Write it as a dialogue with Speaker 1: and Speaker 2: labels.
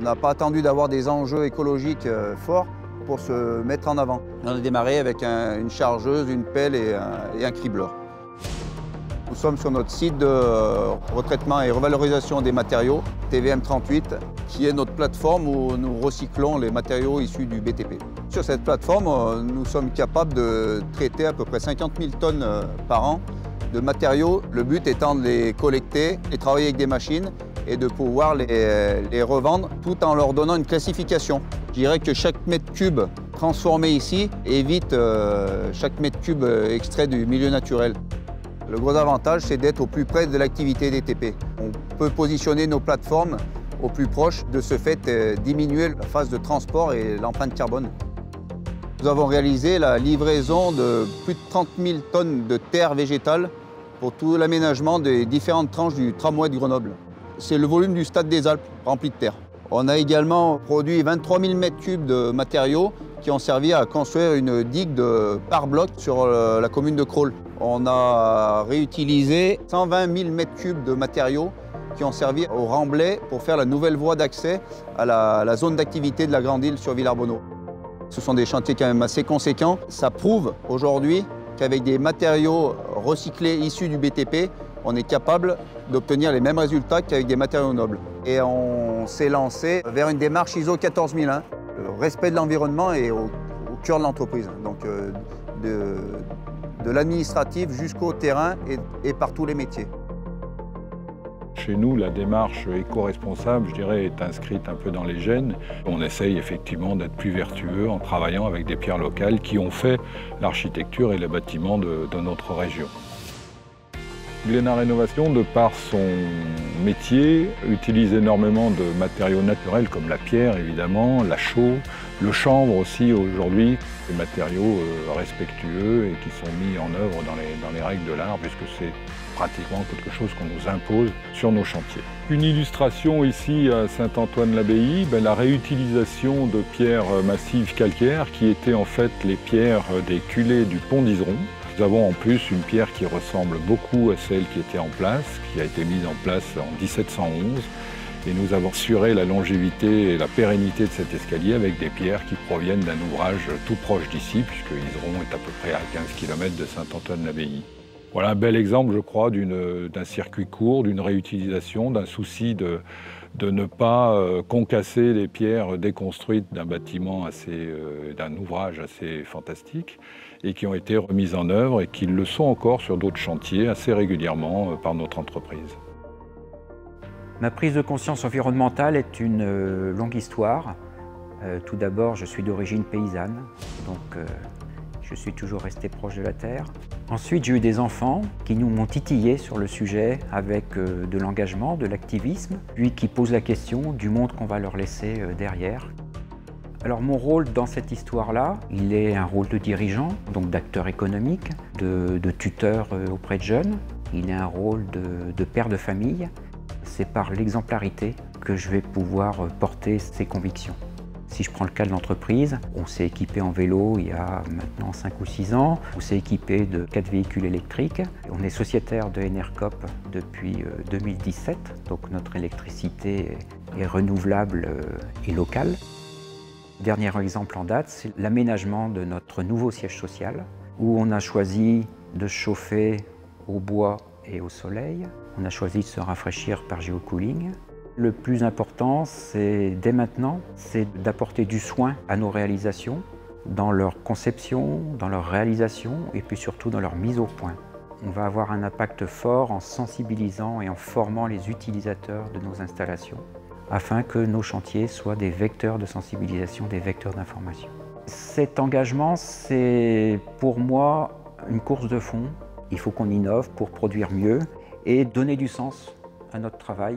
Speaker 1: On n'a pas attendu d'avoir des enjeux écologiques forts pour se mettre en avant. On a démarré avec une chargeuse, une pelle et un cribleur. Nous sommes sur notre site de retraitement et revalorisation des matériaux, TVM38, qui est notre plateforme où nous recyclons les matériaux issus du BTP. Sur cette plateforme, nous sommes capables de traiter à peu près 50 000 tonnes par an de matériaux. Le but étant de les collecter et travailler avec des machines et de pouvoir les revendre tout en leur donnant une classification. Je dirais que chaque mètre cube transformé ici évite chaque mètre cube extrait du milieu naturel. Le gros avantage, c'est d'être au plus près de l'activité DTP. On peut positionner nos plateformes au plus proche, de ce fait diminuer la phase de transport et l'empreinte carbone. Nous avons réalisé la livraison de plus de 30 000 tonnes de terre végétale pour tout l'aménagement des différentes tranches du tramway de Grenoble. C'est le volume du stade des Alpes rempli de terre. On a également produit 23 000 m3 de matériaux qui ont servi à construire une digue de pare-bloc sur la commune de Crolles. On a réutilisé 120 000 m3 de matériaux qui ont servi au remblai pour faire la nouvelle voie d'accès à la zone d'activité de la Grande Île sur Villarbonneau. Ce sont des chantiers quand même assez conséquents. Ça prouve aujourd'hui qu'avec des matériaux recyclés issus du BTP, on est capable d'obtenir les mêmes résultats qu'avec des matériaux nobles. Et on s'est lancé vers une démarche ISO 14001. Le respect de l'environnement est au cœur de l'entreprise. Donc de l'administratif jusqu'au terrain et par tous les métiers.
Speaker 2: Chez nous, la démarche éco-responsable, je dirais, est inscrite un peu dans les gènes. On essaye effectivement d'être plus vertueux en travaillant avec des pierres locales qui ont fait l'architecture et les bâtiments de notre région. Glénat Rénovation, de par son métier, utilise énormément de matériaux naturels comme la pierre évidemment, la chaux, le chanvre aussi aujourd'hui, des matériaux respectueux et qui sont mis en œuvre dans les règles de l'art puisque c'est pratiquement quelque chose qu'on nous impose sur nos chantiers. Une illustration ici à Saint-Antoine-l'Abbaye, la réutilisation de pierres massives calcaires qui étaient en fait les pierres des culées du pont d'Iseron. Nous avons en plus une pierre qui ressemble beaucoup à celle qui était en place, qui a été mise en place en 1711. Et nous avons assuré la longévité et la pérennité de cet escalier avec des pierres qui proviennent d'un ouvrage tout proche d'ici, puisque Iseron est à peu près à 15 km de Saint-Antoine-l'Abbaye. Voilà un bel exemple, je crois, d'un circuit court, d'une réutilisation, d'un souci de ne pas concasser les pierres déconstruites d'un bâtiment d'un ouvrage assez fantastique et qui ont été remises en œuvre et qui le sont encore sur d'autres chantiers assez régulièrement par notre entreprise.
Speaker 3: Ma prise de conscience environnementale est une longue histoire. Tout d'abord, je suis d'origine paysanne, donc je suis toujours resté proche de la terre. Ensuite, j'ai eu des enfants qui m'ont titillé sur le sujet avec de l'engagement, de l'activisme, puis qui posent la question du monde qu'on va leur laisser derrière. Alors mon rôle dans cette histoire-là, il est un rôle de dirigeant, donc d'acteur économique, de tuteur auprès de jeunes. Il est un rôle de père de famille. C'est par l'exemplarité que je vais pouvoir porter ces convictions. Si je prends le cas de l'entreprise, on s'est équipé en vélo il y a maintenant 5 ou 6 ans. On s'est équipé de 4 véhicules électriques. On est sociétaire de Enercop depuis 2017, donc notre électricité est renouvelable et locale. Dernier exemple en date, c'est l'aménagement de notre nouveau siège social, où on a choisi de chauffer au bois et au soleil. On a choisi de se rafraîchir par géocooling. Le plus important, c'est dès maintenant, c'est d'apporter du soin à nos réalisations, dans leur conception, dans leur réalisation et puis surtout dans leur mise au point. On va avoir un impact fort en sensibilisant et en formant les utilisateurs de nos installations, afin que nos chantiers soient des vecteurs de sensibilisation, des vecteurs d'information. Cet engagement, c'est pour moi une course de fond. Il faut qu'on innove pour produire mieux et donner du sens à notre travail.